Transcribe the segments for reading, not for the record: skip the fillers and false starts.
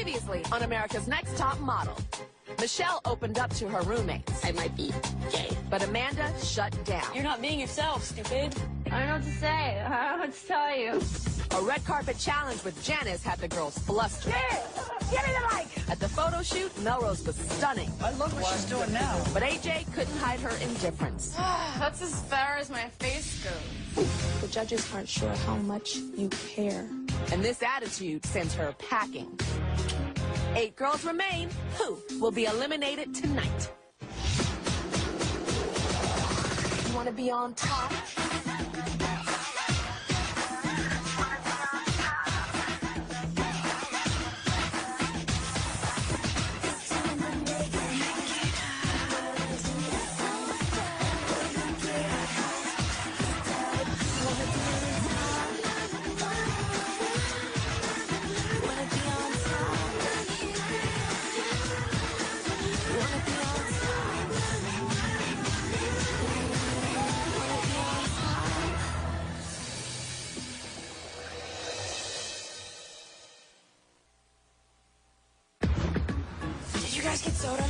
Previously on America's Next Top Model, Michelle opened up to her roommates. I might be gay. But Amanda shut down. You're not being yourself, stupid. I don't know what to say. I don't know what to tell you. A red carpet challenge with Janice had the girls flustered. Give me the mic! At the photo shoot, Melrose was stunning. I love what she's doing now. But AJ couldn't hide her indifference. That's as far as my face goes. The judges aren't sure how much you care. And this attitude sends her packing. 8 girls remain. Who will be eliminated tonight? You want to be on top? Did you guys get soda?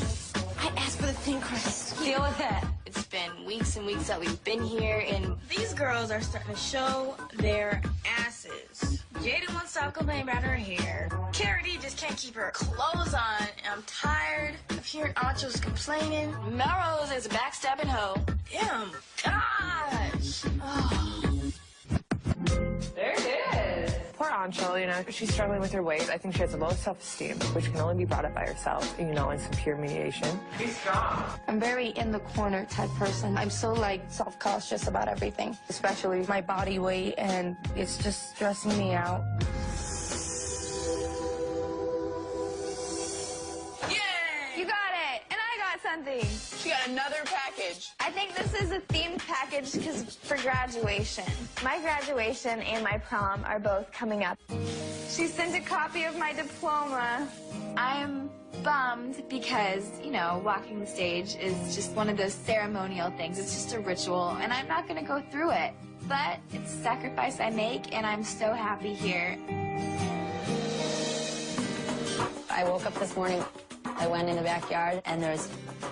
I asked for the thin crust. Deal with it. It's been weeks and weeks that we've been here, and these girls are starting to show their asses. Jada won't stop complaining about her hair. Carrie D just can't keep her clothes on, and I'm tired of hearing Ancho's complaining. Melrose is a backstabbing hoe. Damn, gosh. Oh. There it is. Poor Ancho, you know, she's struggling with her weight. I think she has a low self-esteem, which can only be brought up by herself, you know, in some pure mediation. Be strong. I'm very in the corner type person. I'm so self-conscious about everything, especially my body weight, and it's just stressing me out. You got it, and I got something. She got another package. I think this is a themed package because for graduation. My graduation and my prom are both coming up. She sent a copy of my diploma. I'm bummed because, you know, walking the stage is just one of those ceremonial things. It's just a ritual, and I'm not going to go through it. But it's a sacrifice I make, and I'm so happy here. I woke up this morning. I went in the backyard, and there's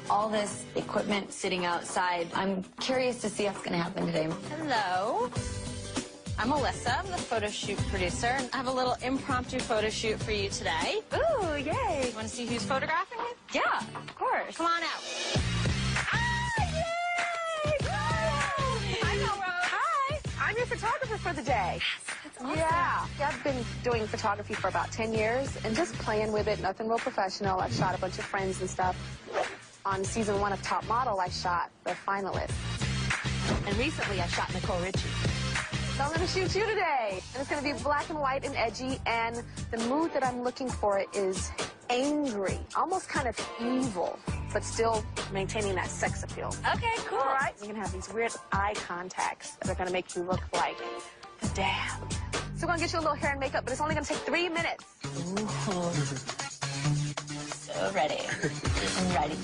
all this equipment sitting outside. I'm curious to see what's going to happen today. Hello. I'm Alyssa. I'm the photo shoot producer. I have a little impromptu photo shoot for you today. Ooh, yay. You want to see who's photographing you? Yeah, of course. Come on out. Hi, Melrose. Hi, I'm your photographer for the day. That's awesome. Yeah, I've been doing photography for about 10 years and just playing with it, nothing real professional. I've shot a bunch of friends and stuff. On season 1 of Top Model, I shot the finalists. And recently I shot Nicole Richie. So I'm going to shoot you today. And it's going to be black and white and edgy, and the mood that I'm looking for is angry, almost kind of evil, but still maintaining that sex appeal. Okay, cool. All right, you're going to have these weird eye contacts that are going to make you look like the damn. So we're going to get you a little hair and makeup, but it's only going to take 3 minutes. So ready. I'm ready.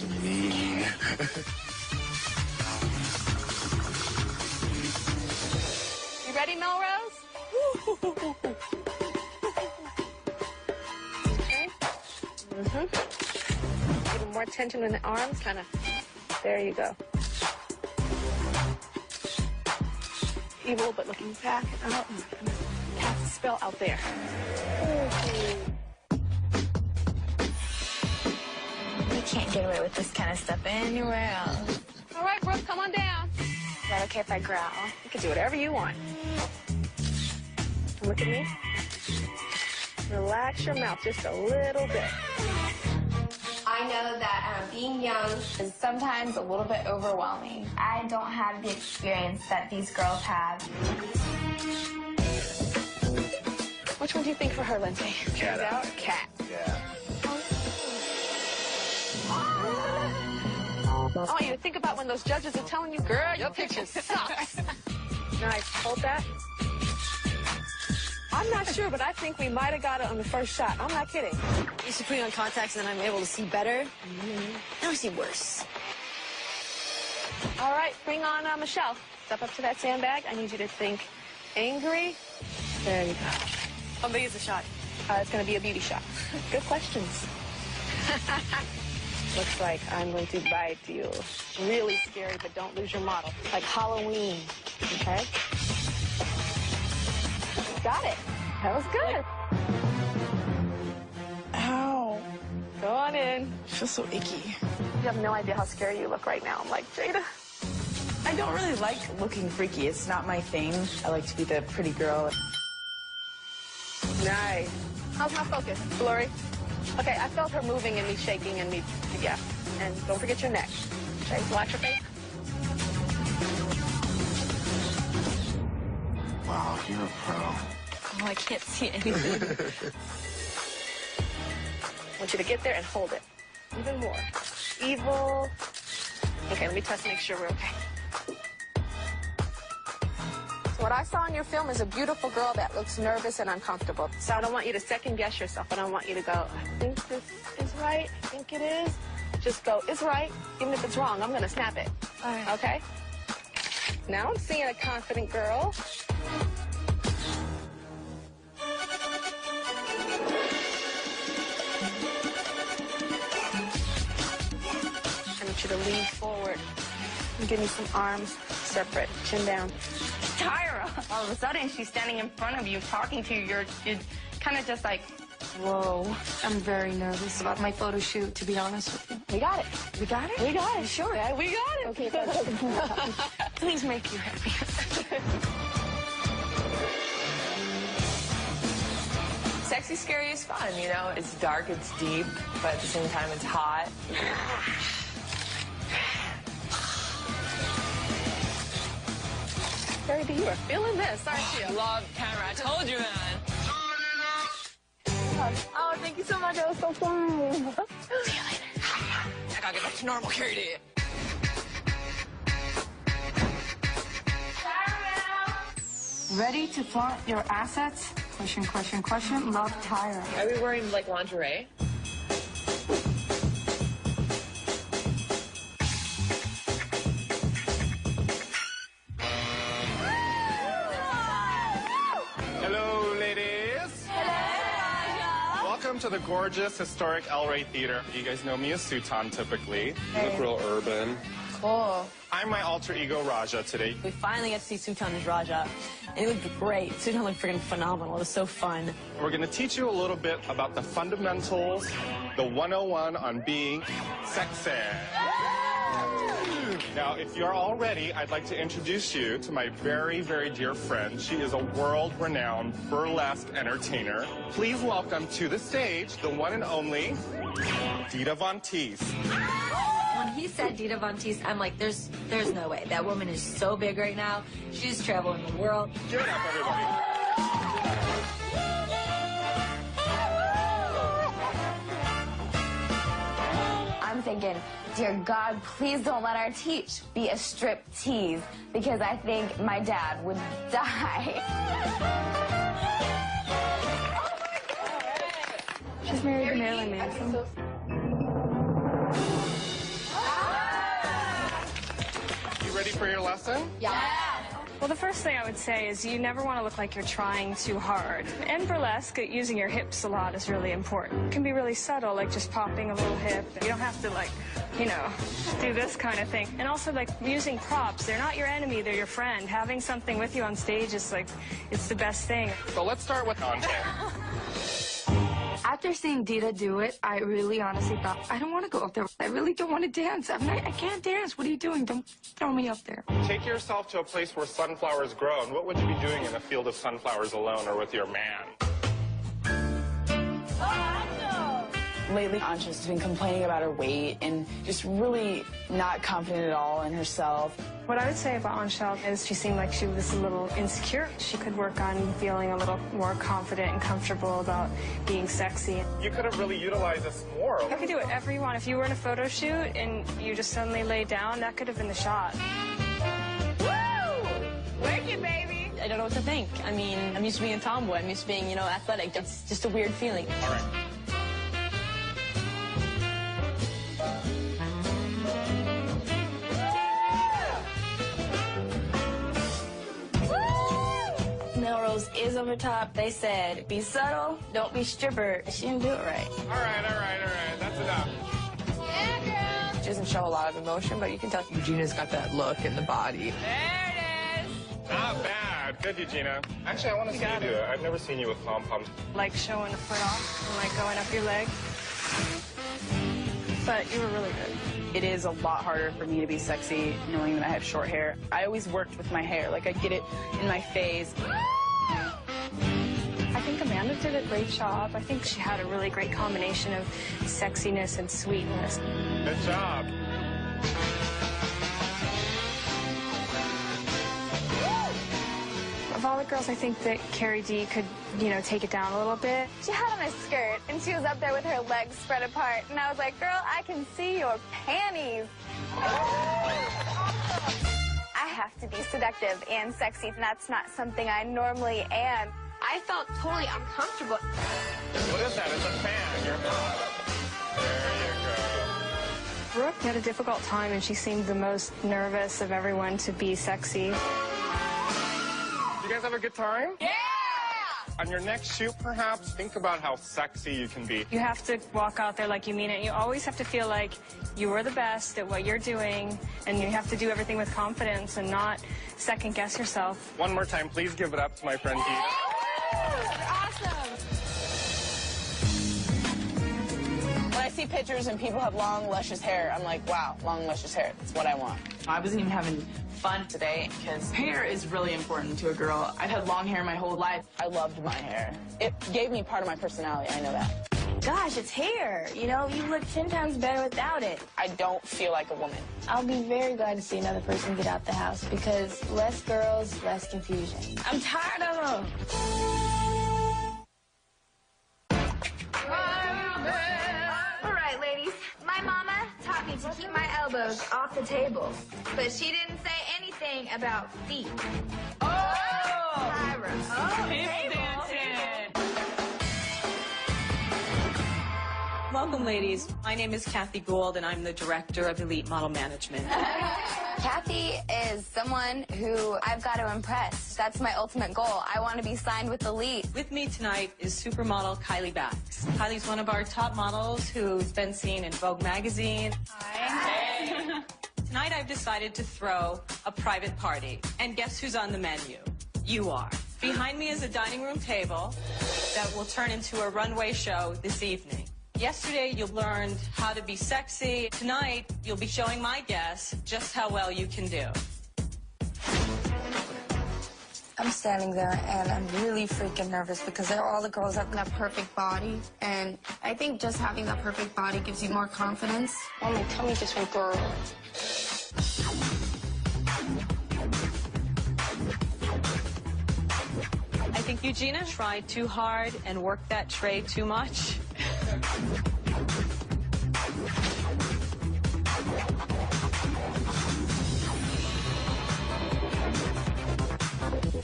You ready, Melrose? Okay. Even more tension in the arms, kind of. There you go. Evil, but looking back out. Cast a spell out there. You can't get away with this kind of stuff anywhere else. All right, Brooke, come on down. Is that okay if I growl? You can do whatever you want. Look at me. Relax your mouth just a little bit. I know that being young is sometimes a little bit overwhelming. I don't have the experience that these girls have. Which one do you think for her, Lindsay? Cat out or cat? Yeah. I want you to think about when those judges are telling you, girl, your picture sucks. Nice. Hold that. I'm not sure, but I think we might have got it on the first shot. I'm not kidding. I used to put on contacts, and then I'm able to see better. Now I see worse. All right, bring on Michelle. Step up to that sandbag. I need you to think angry. There you go. How big is the shot? It's going to be a beauty shop. Good questions. Looks like I'm going to bite you. Really scary, but don't lose your model. Like Halloween, okay? Got it. That was good. Ow. Go on in. It feels so icky. You have no idea how scary you look right now. I'm like, Jada. I don't really like looking freaky. It's not my thing. I like to be the pretty girl. Nice. How's my focus, Glory? Okay, I felt her moving and me shaking and me, yeah. And don't forget your neck. Okay, watch your face. Wow, you're a pro. Oh, I can't see anything. I want you to get there and hold it. Even more. Evil. Okay, let me test to make sure we're okay. So what I saw in your film is a beautiful girl that looks nervous and uncomfortable. So I don't want you to second guess yourself. I don't want you to go, I think this is right. I think it is. Just go, it's right. Even if it's wrong, I'm going to snap it. All right. Okay? Now I'm seeing a confident girl. I want you to lean forward and give me some arms separate, chin down. Tyra, all of a sudden she's standing in front of you talking to you. You're kind of just like, whoa. I'm very nervous about my photo shoot, to be honest with you. We got it. We got it? We got it. Sure. Yeah, we got it. Okay, Please make you happy. Sexy Scary is fun, you know? It's dark, it's deep, but at the same time it's hot. Baby, you are feeling this, aren't you? Love camera. I told you, man. Oh, thank you so much. That was so fun. See you later. I gotta get back to normal, Katie. Ready to flaunt your assets? Question, question, question. Love, Tyra. Are we wearing, like, lingerie? Hello, ladies. Hello. Welcome to the gorgeous, historic El Rey Theater. You guys know me as Sutan, typically. You look real urban. Cool. I'm my alter ego, Raja, today. We finally got to see Sutan as Raja. And he looked great. Sutan looked freaking phenomenal. It was so fun. We're going to teach you a little bit about the fundamentals, the 101 on being sexy. Now, if you're all ready, I'd like to introduce you to my very, very dear friend. She is a world-renowned burlesque entertainer. Please welcome to the stage the one and only Dita Von Teese. When he said Dita Von Teese, I'm like, there's no way. That woman is so big right now. She's traveling the world. Give it up, everybody. I'm thinking, dear God, please don't let our teach be a strip tease, because I think my dad would die. She's married to Marilyn Manson. You ready for your lesson? Well, the first thing I would say is you never want to look like you're trying too hard. In burlesque, using your hips a lot is really important. It can be really subtle, like just popping a little hip. You don't have to, like, you know, do this kind of thing. And also, like, using props. They're not your enemy, they're your friend. Having something with you on stage is, like, it's the best thing. So let's start with Antm. After seeing Dita do it, I really honestly thought, I don't want to go up there. I really don't want to dance. I can't dance. What are you doing? Don't throw me up there. Take yourself to a place where sunflowers grow, and what would you be doing in a field of sunflowers alone or with your man? Lately, Ancha's been complaining about her weight and just really not confident at all in herself. What I would say about Anshel is she seemed like she was a little insecure. She could work on feeling a little more confident and comfortable about being sexy. You could have really utilized this more. You could do whatever you want. If you were in a photo shoot and you just suddenly lay down, that could have been the shot. Woo! Work it, baby! I don't know what to think. I mean, I'm used to being a tomboy. I'm used to being, you know, athletic. It's just a weird feeling. All right. Melrose is over top. They said, be subtle, don't be stripper. She didn't do it right. All right. That's enough. She doesn't show a lot of emotion, but you can tell Eugenia's got that look in the body. There it is. Not bad. Good, Eugenia. Actually, I want to see you do it. I've never seen you with pom-poms. Like showing the foot off and like going up your leg. But you were really good. It is a lot harder for me to be sexy knowing that I have short hair. I always worked with my hair. Like, I'd get it in my face. I think Amanda did a great job. I think she had a really great combination of sexiness and sweetness. Good job. Of all the girls, I think that Carrie D could, take it down a little bit. She had on a skirt, and she was up there with her legs spread apart, and I was like, girl, I can see your panties. I have to be seductive and sexy, and that's not something I normally am. I felt totally uncomfortable. What is that? It's a fan. You're hot. There you go. Brooke had a difficult time, and she seemed the most nervous of everyone to be sexy. You guys have a good time? Yeah! On your next shoot, perhaps, think about how sexy you can be. You have to walk out there like you mean it. You always have to feel like you are the best at what you're doing, and you have to do everything with confidence and not second-guess yourself. One more time, please give it up to my friend Dina. Awesome. When I see pictures and people have long, luscious hair, I'm like, wow, long, luscious hair. That's what I want. I wasn't even having fun today because hair is really important to a girl. I've had long hair my whole life. I loved my hair. It gave me part of my personality, I know that. Gosh, it's hair. You look 10 times better without it. I don't feel like a woman. I'll be very glad to see another person get out the house because less girls, less confusion. I'm tired of them. All right, ladies. My mama taught me to keep my elbows off the table, but she didn't say anything about feet. Oh! Tyra. Welcome, ladies. My name is Kathy Gould, and I'm the Director of Elite Model Management. Kathy is someone who I've got to impress. That's my ultimate goal. I want to be signed with Elite. With me tonight is supermodel Kylie Bax. Kylie's one of our top models who's been seen in Vogue magazine. Hi. Tonight I've decided to throw a private party. And guess who's on the menu? You are. Behind me is a dining room table that will turn into a runway show this evening. Yesterday, you learned how to be sexy. Tonight, you'll be showing my guests just how well you can do. I'm standing there, and I'm really freaking nervous because all the girls have that perfect body. And I think just having that perfect body gives you more confidence. Oh, my tummy just went girl. I think Eugenia tried too hard and worked that tray too much.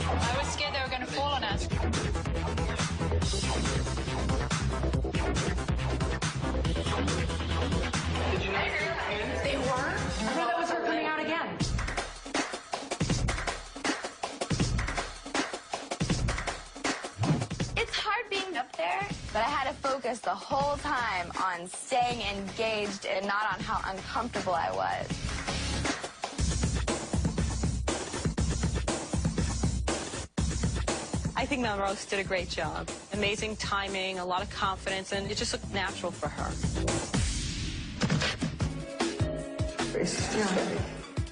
I was scared they were going to fall on us. Did you know they were? I thought that was her coming out again. It's hard being up there. But I had to focus the whole time on staying engaged and not on how uncomfortable I was. I think Melrose did a great job. Amazing timing, a lot of confidence, and it just looked natural for her.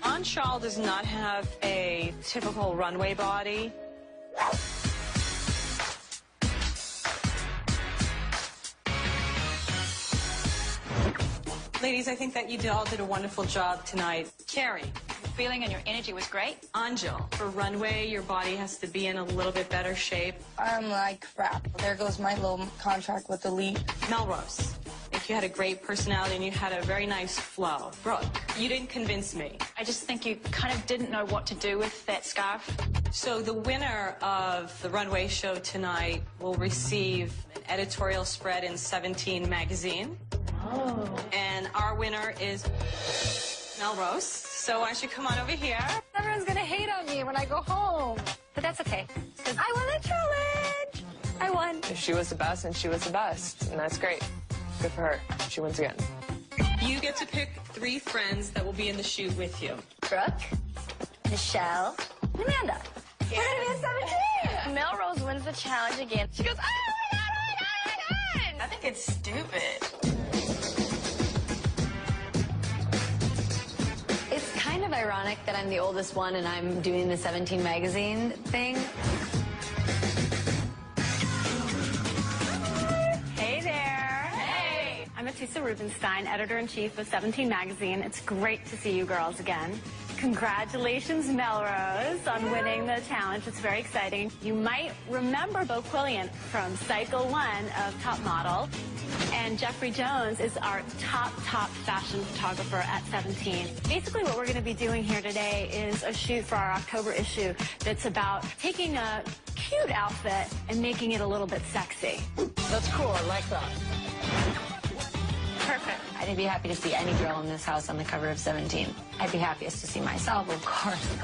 Anshul does not have a typical runway body. Ladies, I think that you all did a wonderful job tonight. Carrie. Your feeling and your energy was great. Anjul, for runway, your body has to be in a little bit better shape. I'm like crap. There goes my little contract with Elite. Melrose, I think you had a great personality and you had a very nice flow. Brooke, you didn't convince me. I just think you kind of didn't know what to do with that scarf. So the winner of the runway show tonight will receive an editorial spread in 17 magazine. Oh. And our winner is Melrose. So why don't you come on over here? Everyone's gonna hate on me. me when I go home. But that's okay. I won the challenge. I won. She was the best, and she was the best, and that's great. Good for her. She wins again. You get to pick 3 friends that will be in the shoot with you. Brooke, Michelle, and Amanda. We're gonna be at 17. Melrose wins the challenge again. She goes, oh my God, oh my God, oh my God. I think it's stupid. It's kind of ironic that I'm the oldest one and I'm doing the 17 magazine thing. Hey there. Hey. I'm Atisa Rubenstein, editor-in-chief of 17 magazine. It's great to see you girls again. Congratulations, Melrose, on winning the challenge. It's very exciting. You might remember Bo Quillian from Cycle 1 of Top Model. And Jeffrey Jones is our top fashion photographer at 17. Basically, what we're going to be doing here today is a shoot for our October issue that's about taking a cute outfit and making it a little bit sexy. That's cool. I like that. Perfect. I'd be happy to see any girl in this house on the cover of 17. I'd be happiest to see myself, of course.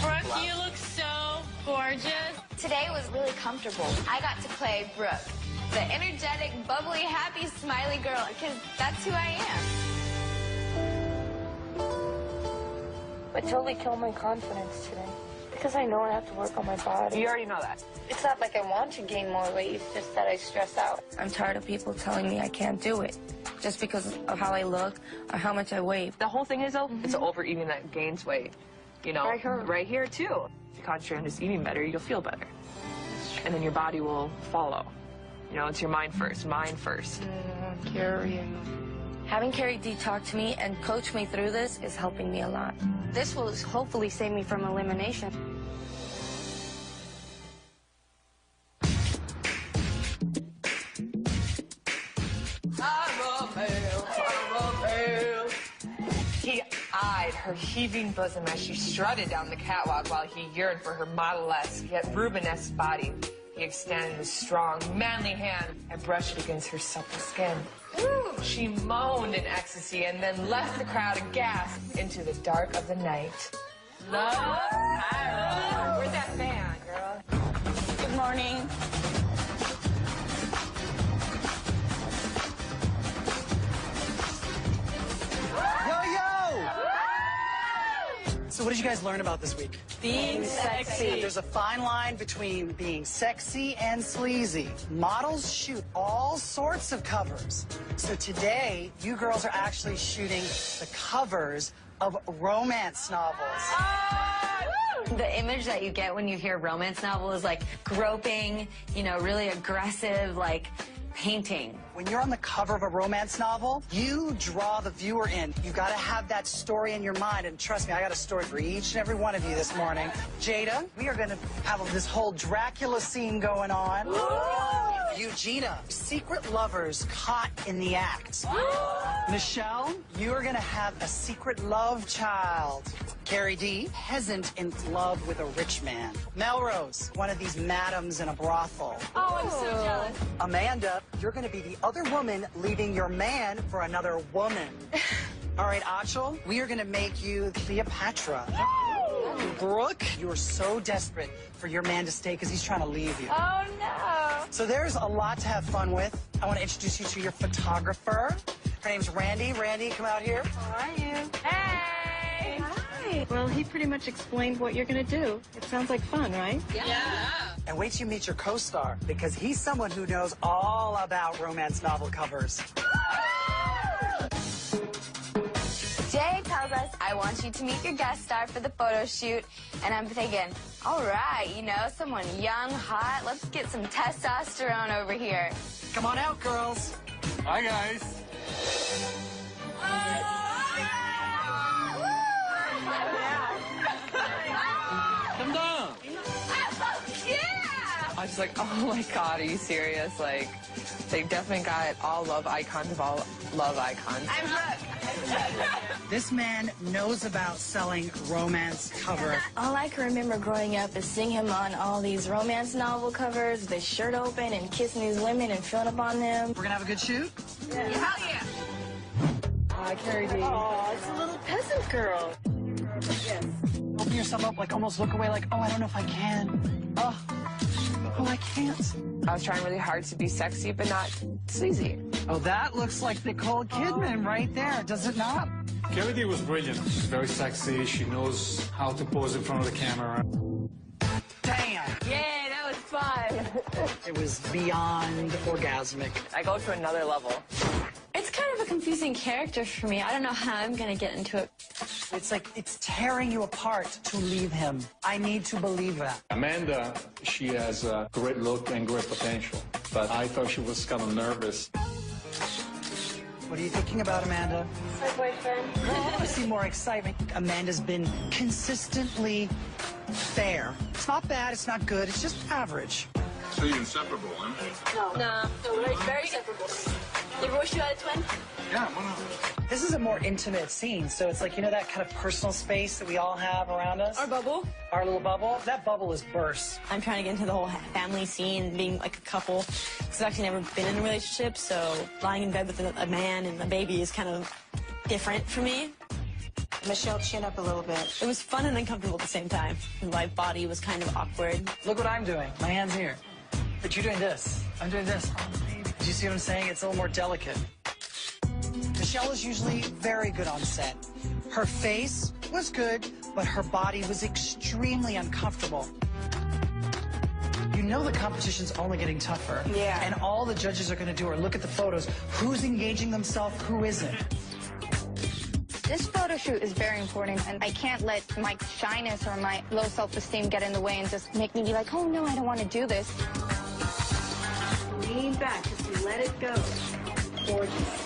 Brooke, you look so gorgeous. Today was really comfortable. I got to play Brooke, the energetic, bubbly, happy, smiley girl, because that's who I am. It totally killed my confidence today. Because I know I have to work on my body. You already know that. It's not like I want to gain more weight, it's just that I stress out. I'm tired of people telling me I can't do it just because of how I look or how much I weigh. The whole thing is, though, it's overeating that gains weight. You know, right here, too. If you concentrate on just eating better, you'll feel better. And then your body will follow. You know, it's your mind first. Mind first. Carrie. Having Carrie D talk to me and coach me through this is helping me a lot. This will hopefully save me from elimination. He eyed her heaving bosom as she strutted down the catwalk while he yearned for her model-esque yet Rubenesque body. He extended his strong, manly hand and brushed it against her supple skin. She moaned in ecstasy and then left the crowd aghast into the dark of the night. Love Pyro. Where's that fan, girl? Good morning. So what did you guys learn about this week? Being sexy. There's a fine line between being sexy and sleazy. Models shoot all sorts of covers. So today, you girls are actually shooting the covers of romance novels. The image that you get when you hear romance novel is like groping, you know, really aggressive, like painting. When you're on the cover of a romance novel, you draw the viewer in. You got to have that story in your mind. And trust me, I got a story for each and every one of you this morning. Jada, we are going to have this whole Dracula scene going on. Eugenia, secret lovers caught in the act. Michelle, you are going to have a secret love child. Carrie D, peasant in love with a rich man. Melrose, one of these madams in a brothel. Oh, I'm so jealous. Amanda, you're going to be the other woman leaving your man for another woman. All right, Achel, we are going to make you Cleopatra. Brooke, you are so desperate for your man to stay because he's trying to leave you. Oh, no. So there's a lot to have fun with. I want to introduce you to your photographer. Her name's Randy. Randy, come out here. How are you? Hey. Hi. Well, he pretty much explained what you're going to do. It sounds like fun, right? Yeah. And wait till you meet your co-star, because he's someone who knows all about romance novel covers. Jay tells us, I want you to meet your guest star for the photo shoot. And I'm thinking, all right, you know, someone young, hot. Let's get some testosterone over here. Come on out, girls. Hi, guys. Come down. I was just like, oh my God, are you serious? Like, they definitely got all love icons of all love icons. I'm Brooke. This man knows about selling romance cover. All I can remember growing up is seeing him on all these romance novel covers, with his shirt open and kissing these women and filling up on them. We're gonna have a good shoot? Hell yeah. Carrie D. Oh, it's a little peasant girl. Yes. Open yourself up, like almost look away, like, oh, I don't know if I can. Oh, I can't. I was trying really hard to be sexy, but not sleazy. Oh, that looks like Nicole Kidman right there, does it not? Charity was brilliant. She's very sexy. She knows how to pose in front of the camera. Damn. Yay, that was fun. It was beyond orgasmic. I go to another level. It's kind of a confusing character for me. I don't know how I'm going to get into it. It's like it's tearing you apart to leave him. I need to believe that. Amanda, she has a great look and great potential, but I thought she was kind of nervous. What are you thinking about, Amanda? My boyfriend. I want to see more excitement. Amanda's been consistently fair. It's not bad, it's not good, it's just average. So you're inseparable, huh? No, we're very separable. You ever wish you had a twin? Yeah, why not? This is a more intimate scene, so it's like, you know, that kind of personal space that we all have around us? Our bubble. Our little bubble? That bubble is burst. I'm trying to get into the whole family scene, being like a couple. Because I've actually never been in a relationship, so lying in bed with a man and a baby is kind of different for me. Michelle, chin up a little bit. It was fun and uncomfortable at the same time. My body was kind of awkward. Look what I'm doing. My hand's here. But you're doing this. I'm doing this. Oh, baby. Do you see what I'm saying? It's a little more delicate. Michelle is usually very good on set. Her face was good, but her body was extremely uncomfortable. You know the competition's only getting tougher. Yeah. And all the judges are going to do are look at the photos. Who's engaging themselves, who isn't? This photo shoot is very important, and I can't let my shyness or my low self-esteem get in the way and just make me be like, oh, no, I don't want to do this. Lean back, just let it go. Gorgeous.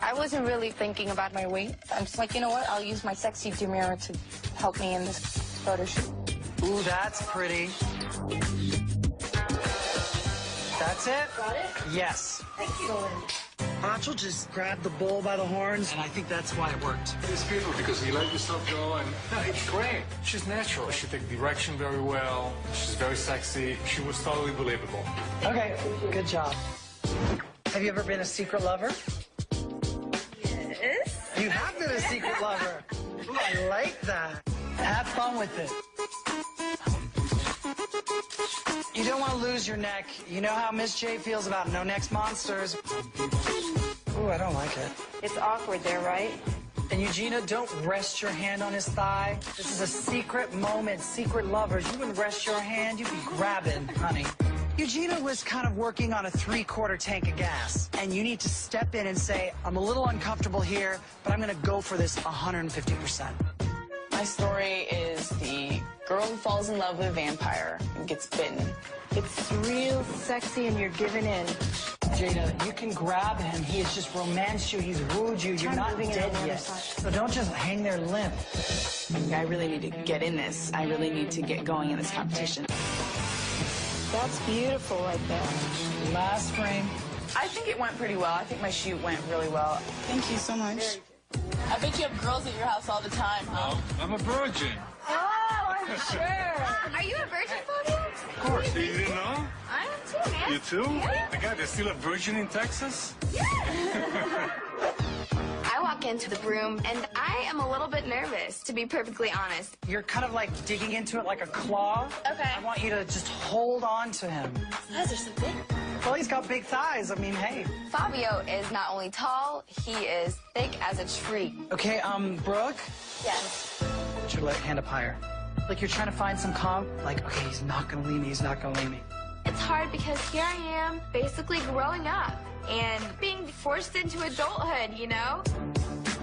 I wasn't really thinking about my weight. I'm just like, you know what? I'll use my sexy demure to help me in this photo shoot. Ooh, that's pretty. That's it? Got it? Yes. Excellent. Rachel just grabbed the bull by the horns, and I think that's why it worked. It's beautiful because you let yourself go, and it's great. She's natural. She takes direction very well. She's very sexy. She was totally believable. Okay, good job. Have you ever been a secret lover? Yes. You have been a secret lover. Ooh, I like that. Have fun with it. You don't want to lose your neck. You know how Miss J feels about no necks monsters. Ooh, I don't like it. It's awkward there, right? And Eugenia, don't rest your hand on his thigh. This is a secret moment, secret lovers. You wouldn't rest your hand, you'd be grabbing, honey. Eugenia was kind of working on a 3/4 tank of gas. And you need to step in and say, I'm a little uncomfortable here, but I'm going to go for this 150%. My story is the girl who falls in love with a vampire and gets bitten. It's real sexy and you're giving in. Jada, you can grab him. He has just romanced you. He's wooed you. You're not dead yet. So don't just hang there limp. I really need to get in this. I really need to get going in this competition. That's beautiful right there. Last frame. I think it went pretty well. I think my shoot went really well. Thank you so much. I bet you have girls at your house all the time, huh? No, I'm a virgin. Oh, I'm sure. Are you a virgin, Fabio? Of course. You didn't know? I am too, man. You too? Yeah. My God, there's still a virgin in Texas? I walk into the room, and I am a little bit nervous, to be perfectly honest. You're kind of like digging into it like a claw. Okay. I want you to just hold on to him. Those are so big. Well, he's got big thighs. I mean, hey. Fabio is not only tall, he is thick as a tree. Okay, Brooke, Yes. put your left hand up higher. Like you're trying to find some calm. Like, okay, he's not gonna leave me. He's not gonna leave me. It's hard because here I am, basically growing up and being forced into adulthood, you know?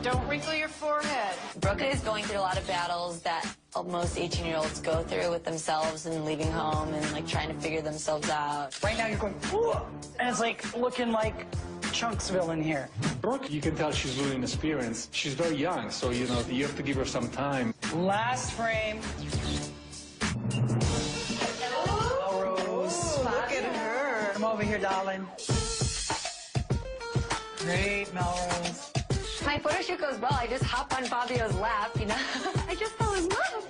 Don't wrinkle your forehead. Brooke is going through a lot of battles that most 18-year-olds go through with themselves and leaving home and like trying to figure themselves out. Right now you're going, ooh, and it's like looking like Chunksville in here. Brooke, you can tell she's really inexperienced. She's very young, so, you know, you have to give her some time. Last frame. Oh, Rose. Look at her. Come over here, darling. Great, Melrose. My photo shoot goes well. I just hop on Fabio's lap, you know? I just fell in love.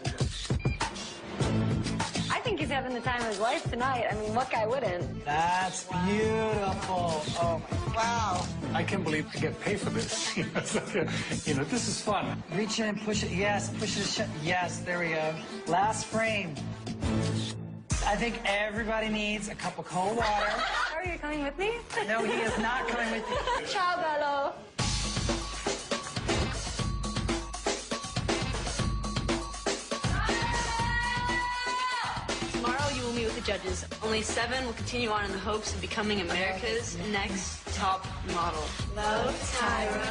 I think he's having the time of his life tonight. I mean, what guy wouldn't? That's beautiful. Oh, wow. I can't believe I get paid for this. It's like this is fun. Reach in, push it. Yes, push it. Yes, there we go. Last frame. I think everybody needs a cup of cold water. Are you coming with me? No, he is not coming with you. Ciao, bello. Tomorrow you will meet with the judges. Only 7 will continue on in the hopes of becoming America's next top model. Love, Tyra.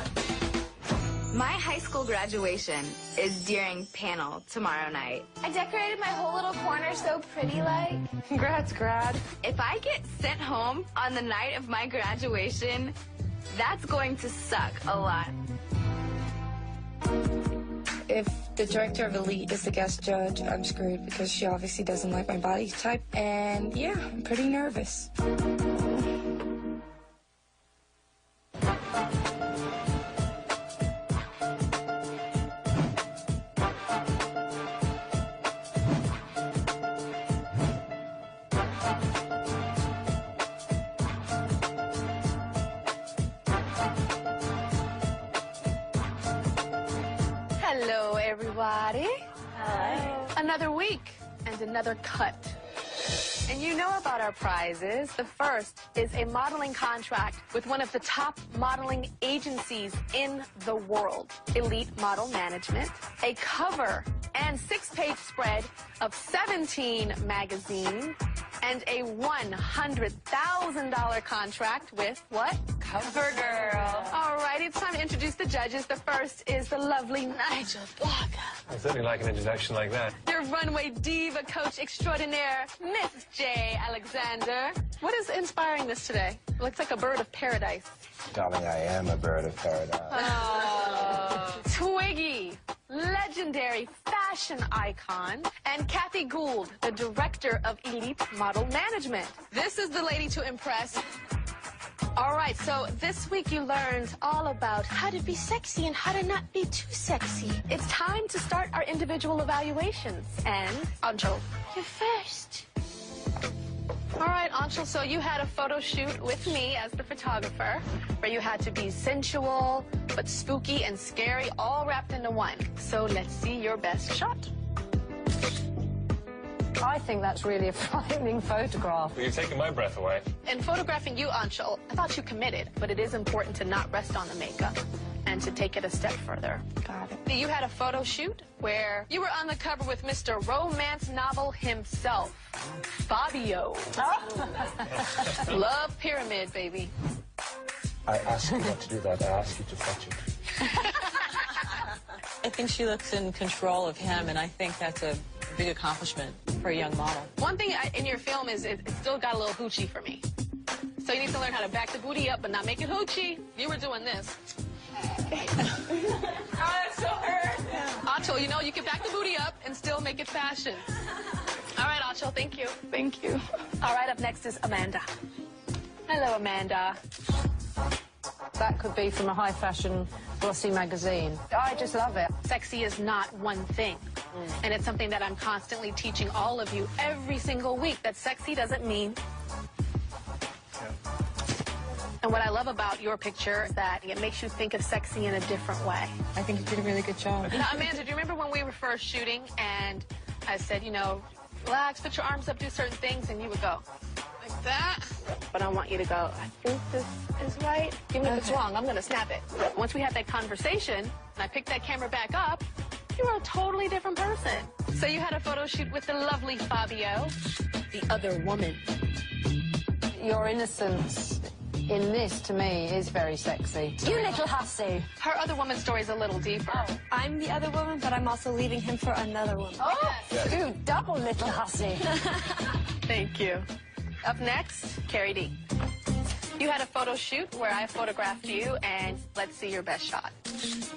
My high school graduation is during panel tomorrow night. I decorated my whole little corner so pretty-like. Congrats, grad. If I get sent home on the night of my graduation, that's going to suck a lot. If the director of Elite is the guest judge, I'm screwed because she obviously doesn't like my body type. And yeah, I'm pretty nervous. Hello, everybody. Hi. Another week and another cut. And you know about our prizes. The first is a modeling contract with one of the top modeling agencies in the world, Elite Model Management, a cover and 6-page spread of 17 magazine, and a $100,000 contract with what? CoverGirl. All right, it's time to introduce the judges. The first is the lovely Nigel Blaga. I certainly like an introduction like that. Your runway diva coach extraordinaire, Miss J. Alexander. What is inspiring this today? It looks like a bird of paradise. Darling, I am a bird of paradise. Oh. Twiggy, legendary fashion icon, and Kathy Gould, the director of Elite Model Management. This is the lady to impress. All right, so this week you learned all about how to be sexy and how to not be too sexy. It's time to start our individual evaluations. And, Anshul, you're first. All right, Anshul, so you had a photo shoot with me as the photographer where you had to be sensual, but spooky and scary, all wrapped into one. So let's see your best shot. I think that's really a frightening photograph. Well, you're taking my breath away. In photographing you, Anshul, I thought you committed, but it is important to not rest on the makeup and to take it a step further. Got it. You had a photo shoot where you were on the cover with Mr. Romance Novel himself, Fabio. Love Pyramid, baby. I asked you not to do that. I asked you to touch it. I think she looks in control of him, and I think that's a big accomplishment for a young model. One thing in your film is it's still got a little hoochie for me. So you need to learn how to back the booty up but not make it hoochie. You were doing this. Oh, that's so hurt. Anshul, you know, you can back the booty up and still make it fashion. All right, Anshul, thank you. Thank you. All right, up next is Amanda. Hello, Amanda. That could be from a high-fashion glossy magazine. I just love it. Sexy is not one thing. And it's something that I'm constantly teaching all of you every single week, that sexy doesn't mean. And what I love about your picture is that it makes you think of sexy in a different way. I think you did a really good job. Now, Amanda, do you remember when we were first shooting and I said, you know, relax, put your arms up, do certain things, and you would go like that? But I want you to go, I think this is right. Give me if it's wrong, I'm going to snap it. Once we had that conversation and I picked that camera back up, you were a totally different person. So you had a photo shoot with the lovely Fabio, the other woman. Your innocence in this, to me, is very sexy. You little hussy. Her other woman story is a little deeper. I'm the other woman, but I'm also leaving him for another woman. Oh, you double little hussy. Thank you. Up next, Carrie D. You had a photo shoot where I photographed you, and let's see your best shot.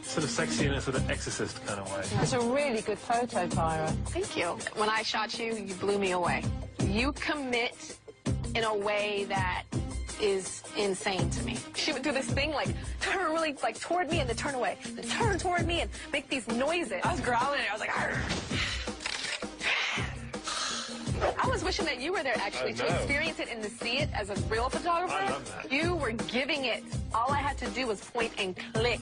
Sort of sexy in a sort of exorcist kind of way. It's a really good photo, Tyra. Thank you. When I shot you, you blew me away. You commit in a way that is insane to me. She would do this thing like turn really like toward me and then turn away, then turn toward me and make these noises. I was growling. I was like, arr. I was wishing that you were there actually to experience it and to see it as a real photographer. I love that. You were were giving it. All I had to do was point and click.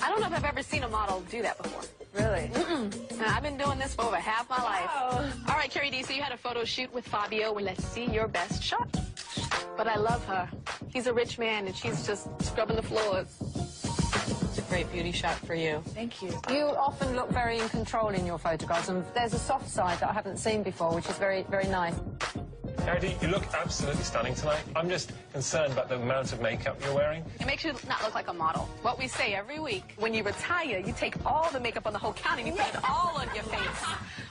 I don't know if I've ever seen a model do that before. Really? And I've been doing this for over half my life. All right, Carrie D, so you had a photo shoot with Fabio. Well, let's see your best shot. But I love her. He's a rich man, and she's just scrubbing the floors. It's a great beauty shot for you. Thank you. You often look very in control in your photographs, and there's a soft side that I haven't seen before, which is very, very nice. Carrie D, you look absolutely stunning tonight. I'm just concerned about the amount of makeup you're wearing. It makes you not look like a model. What we say every week, when you retire, you take all the makeup on the whole county and you put it all on your face.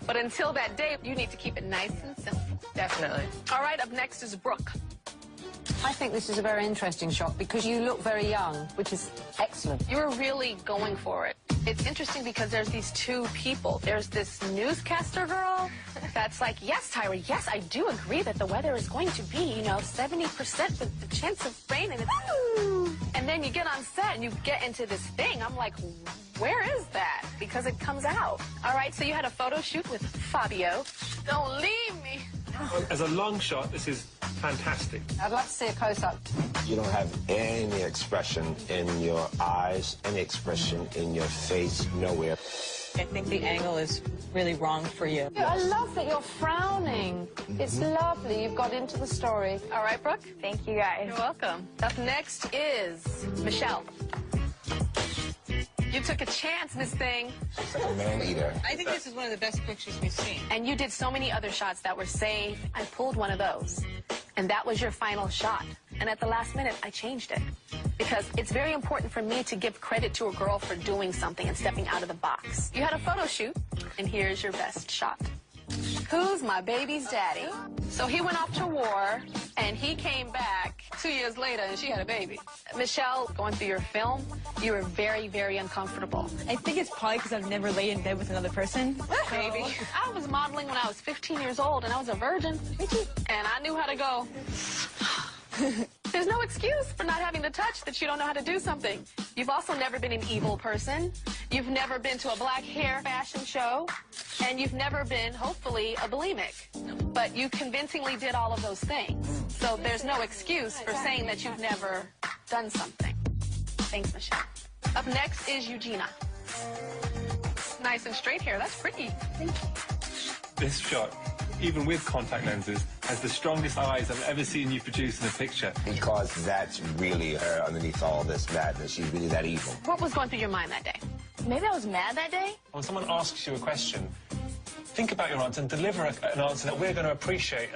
But until that day, you need to keep it nice and simple. Definitely. All right, up next is Brooke. I think this is a very interesting shot because you look very young, which is excellent. You were really going for it. It's interesting because there's these two people. There's this newscaster girl that's like, yes, Tyra, yes, I do agree that the weather is going to be, 70% with the chance of rain. And then you get on set and you get into this thing. I'm like, where is that? Because it comes out. All right, so you had a photo shoot with Fabio. Don't leave me. As a long shot, this is fantastic. I'd like to see a close-up. You don't have any expression in your eyes, any expression in your face, nowhere. I think the angle is really wrong for you. I love that you're frowning. It's lovely. You've got into the story. All right, Brooke. Thank you, guys. You're welcome. Up next is Michelle. You took a chance, Miss Thing. It's like a man-eater. I think this is one of the best pictures we've seen. And you did so many other shots that were safe. I pulled one of those. And that was your final shot. And at the last minute, I changed it. Because it's very important for me to give credit to a girl for doing something and stepping out of the box. You had a photo shoot, and here's your best shot. Who's my baby's daddy? So he went off to war, and he came back 2 years later, and she had a baby. Michelle, going through your film, you were very, very uncomfortable. I think it's probably because I've never laid in bed with another person. Maybe. I was modeling when I was 15 years old, and I was a virgin. And I knew how to go. There's no excuse for not having the touch that you don't know how to do something. You've also never been an evil person. You've never been to a black hair fashion show. And you've never been, hopefully, a bulimic. But you convincingly did all of those things. So there's no excuse for saying that you've never done something. Thanks, Michelle. Up next is Eugenia. Nice and straight hair. That's pretty. Thank you. This shot, even with contact lenses, has the strongest eyes I've ever seen you produce in a picture. Because that's really her underneath all this madness. She's really that evil. What was going through your mind that day? Maybe I was mad that day. When someone asks you a question, think about your answer and deliver an answer that we're going to appreciate.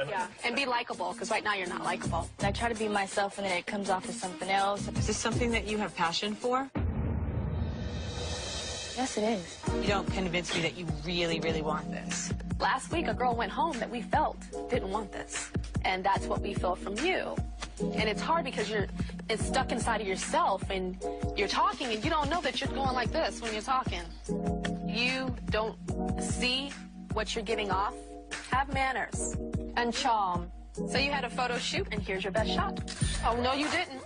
And be likable, because right now you're not likable. I try to be myself, and then it comes off as something else. Is this something that you have passion for? Yes, it is. You don't convince me that you really, really want this. Last week, a girl went home that we felt didn't want this. And that's what we feel from you. And it's hard because it's stuck inside of yourself, and you're talking, and you don't know that you're going like this when you're talking. You don't see what you're giving off. Have manners. And charm. So you had a photo shoot, and here's your best shot. Oh, no, you didn't.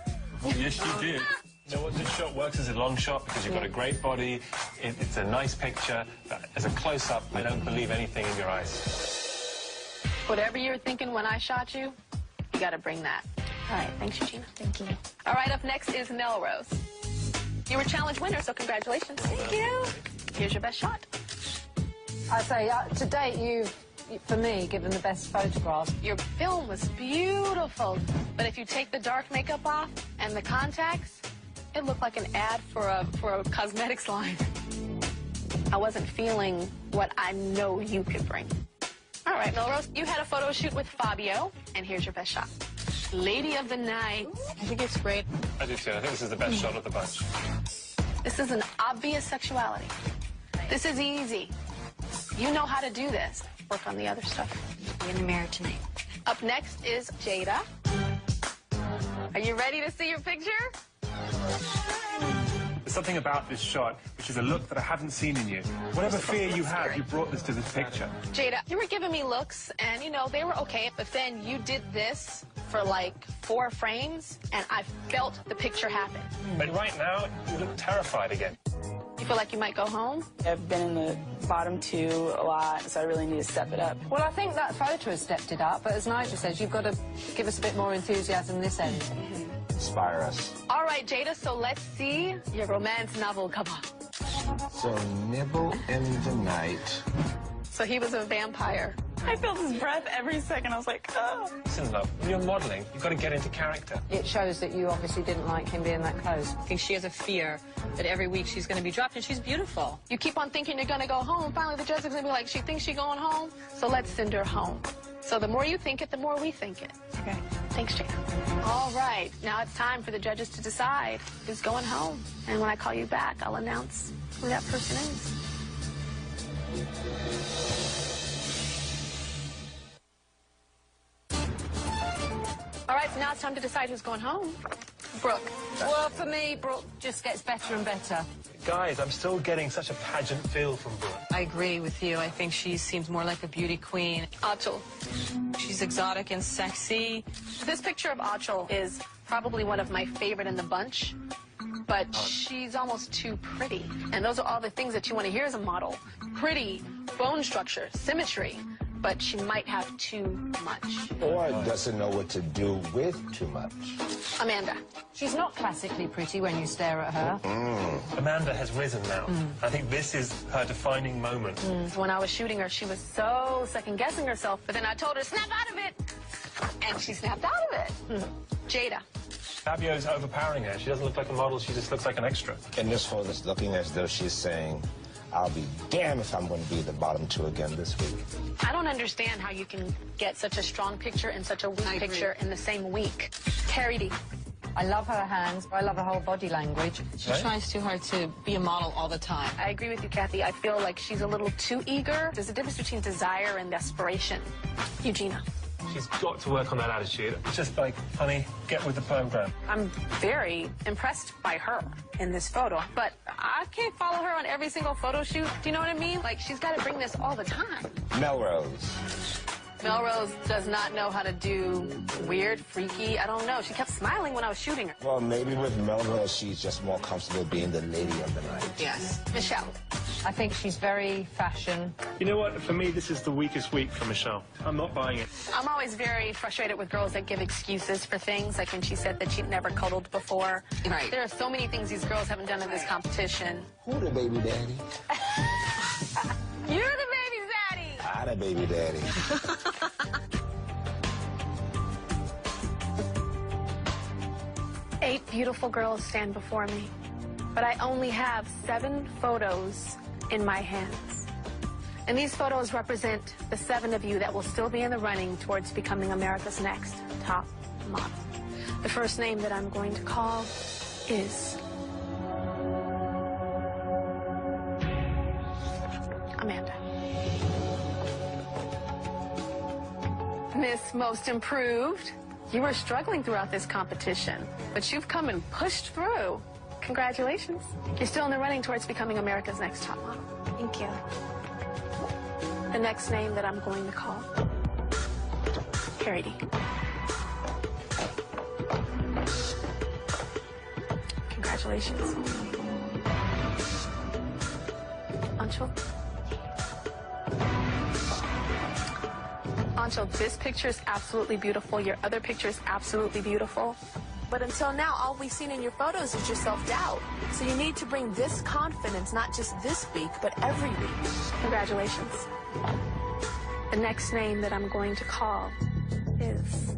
Yes, you did. You know what, this shot works as a long shot because you've got a great body, it's a nice picture, but as a close-up, I don't believe anything in your eyes. Whatever you were thinking when I shot you, you got to bring that. All right, thanks, Eugenia. Thank you. All right, up next is Melrose. You were challenge winner, so congratulations. Thank you. Here's your best shot. I say, to date, you've, for me, given the best photographs. Your film was beautiful, but if you take the dark makeup off and the contacts, it looked like an ad for a cosmetics line. I wasn't feeling what I know you could bring. All right, Melrose, you had a photo shoot with Fabio, and here's your best shot. Lady of the night. I think it's great. I do too. I think this is the best shot of the bunch. This is an obvious sexuality. This is easy. You know how to do this. Work on the other stuff. Be in the mirror tonight. Up next is Jada. Are you ready to see your picture? There's something about this shot which is a look that I haven't seen in you. Whatever fear you have, you brought this to this picture. Jada, you were giving me looks, and, they were okay, but then you did this for, 4 frames, and I felt the picture happen. But right now, you look terrified again. You feel like you might go home? I've been in the bottom 2 a lot, so I really need to step it up. Well, I think that photo has stepped it up, but as Nigel says, you've got to give us a bit more enthusiasm this end. inspire us. All right, Jada, so let's see your romance novel. Come on. So, Nibble in the Night. So he was a vampire. I felt his breath every second. I was like, oh. Listen, love, when you're modeling, you've got to get into character. It shows that you obviously didn't like him being that close. I think she has a fear that every week she's going to be dropped, and she's beautiful. You keep on thinking you're going to go home. Finally, the judge is going to be like, she thinks she's going home, so let's send her home. So the more you think it, the more we think it. Okay. Thanks, Jada. All right, now it's time for the judges to decide who's going home. And when I call you back, I'll announce who that person is. All right, so now it's time to decide who's going home. Brooke. Well, for me, Brooke just gets better and better. Guys, I'm still getting such a pageant feel from Brooke. I agree with you. I think she seems more like a beauty queen. Achel. She's exotic and sexy. This picture of Achel is probably one of my favorite in the bunch, but she's almost too pretty. And those are all the things that you want to hear as a model. Pretty, bone structure, symmetry, but she might have too much. Or doesn't know what to do with too much. Amanda. She's not classically pretty when you stare at her. Amanda has risen now. I think this is her defining moment. When I was shooting her, she was so second-guessing herself, but then I told her, snap out of it, and she snapped out of it. Jada. Fabio's overpowering her. She doesn't look like a model, she just looks like an extra. And this photo is looking as though she's saying, I'll be damned if I'm going to be the bottom two again this week. I don't understand how you can get such a strong picture and such a weak picture in the same week. Carrie D. I love her hands. I love her whole body language. She tries too hard to be a model all the time. I agree with you, Kathy. I feel like she's a little too eager. There's a difference between desire and desperation. Eugenia. She's got to work on that attitude. It's just like, honey, get with the program. I'm very impressed by her in this photo, but I can't follow her on every single photo shoot. Do you know what I mean? Like, she's got to bring this all the time. Melrose. Melrose does not know how to do weird, freaky, I don't know. She kept smiling when I was shooting her. Well, maybe with Melrose, she's just more comfortable being the lady of the night. Yes. Michelle. I think she's very fashion. You know what? For me, this is the weakest week for Michelle. I'm not buying it. I'm always very frustrated with girls that give excuses for things, like when she said that she'd never cuddled before. Right. There are so many things these girls haven't done in this competition. Who the baby daddy? You're the baby daddy. I the baby daddy. 8 beautiful girls stand before me, but I only have 7 photos in my hands. And these photos represent the 7 of you that will still be in the running towards becoming America's next top model. The first name that I'm going to call is Amanda. Miss Most Improved, you were struggling throughout this competition, but you've come and pushed through. Congratulations. You're still in the running towards becoming America's next top model. Thank you. The next name that I'm going to call, Carrie D. Congratulations. Anshul. Anshul, this picture is absolutely beautiful. Your other picture is absolutely beautiful. But until now, all we've seen in your photos is your self-doubt. So you need to bring this confidence, not just this week, but every week. Congratulations. The next name that I'm going to call is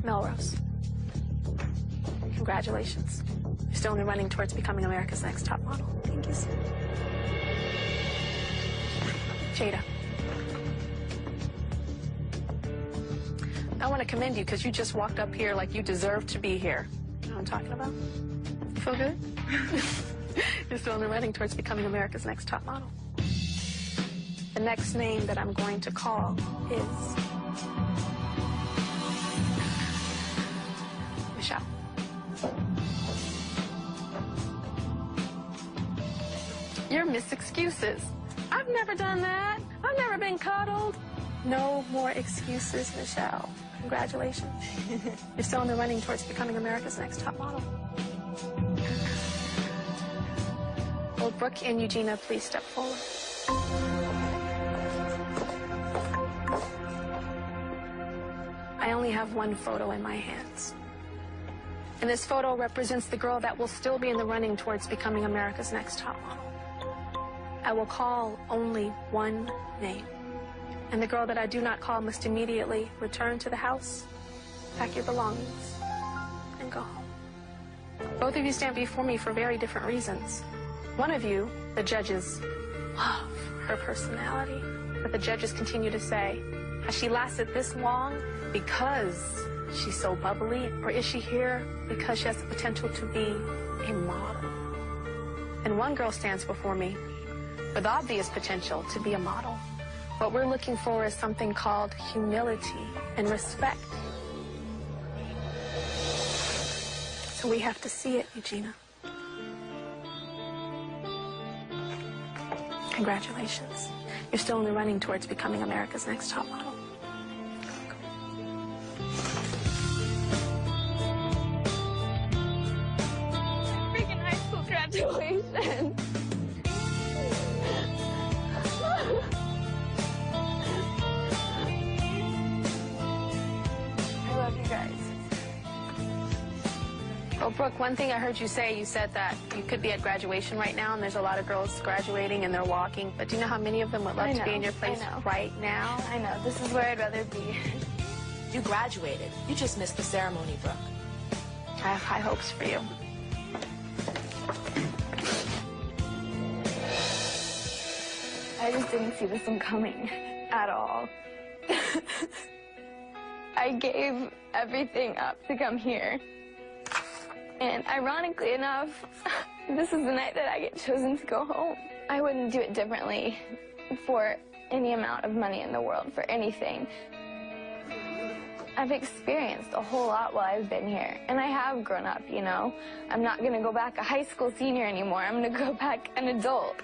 Melrose. Congratulations. You're still in the running towards becoming America's next top model. Thank you. Jada. I want to commend you because you just walked up here like you deserve to be here. You know what I'm talking about? You feel good? You're still in the running towards becoming America's next top model. The next name that I'm going to call is Michelle. You're Miss Excuses. I've never done that. I've never been cuddled. No more excuses, Michelle. Congratulations. You're still in the running towards becoming America's next top model. Will Brooke and Eugenia please step forward? I only have one photo in my hands. And this photo represents the girl that will still be in the running towards becoming America's next top model. I will call only one name. And the girl that I do not call must immediately return to the house, pack your belongings, and go home. Both of you stand before me for very different reasons. One of you, the judges, love her personality. But the judges continue to say, has she lasted this long because she's so bubbly? Or is she here because she has the potential to be a model? And one girl stands before me with obvious potential to be a model. What we're looking for is something called humility and respect. So we have to see it, Eugenia. Congratulations. You're still in the running towards becoming America's next top model. Freaking high school graduation. I love you guys. Well, Brooke, one thing I heard you say, you said that you could be at graduation right now, and there's a lot of girls graduating and they're walking, but do you know how many of them would love to be in your place right now? I know. This is where I'd rather be. You graduated. You just missed the ceremony, Brooke. I have high hopes for you. I just didn't see this one coming at all. I gave everything up to come here. And ironically enough, this is the night that I get chosen to go home. I wouldn't do it differently for any amount of money in the world, for anything. I've experienced a whole lot while I've been here, and I have grown up, you know. I'm not going to go back a high school senior anymore. I'm going to go back an adult.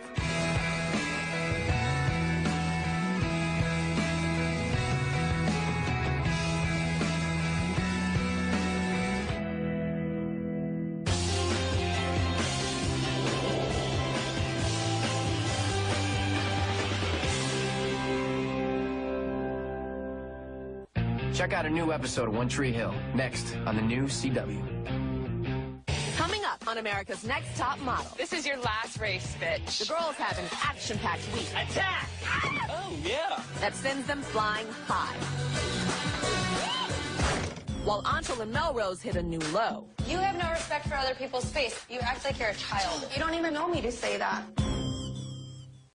Check out a new episode of One Tree Hill, next on the new CW. Coming up on America's Next Top Model. This is your last race, bitch. The girls have an action-packed week. Attack! Oh, yeah. That sends them flying high. While Antl and Melrose hit a new low. You have no respect for other people's space. You act like you're a child. You don't even know me to say that.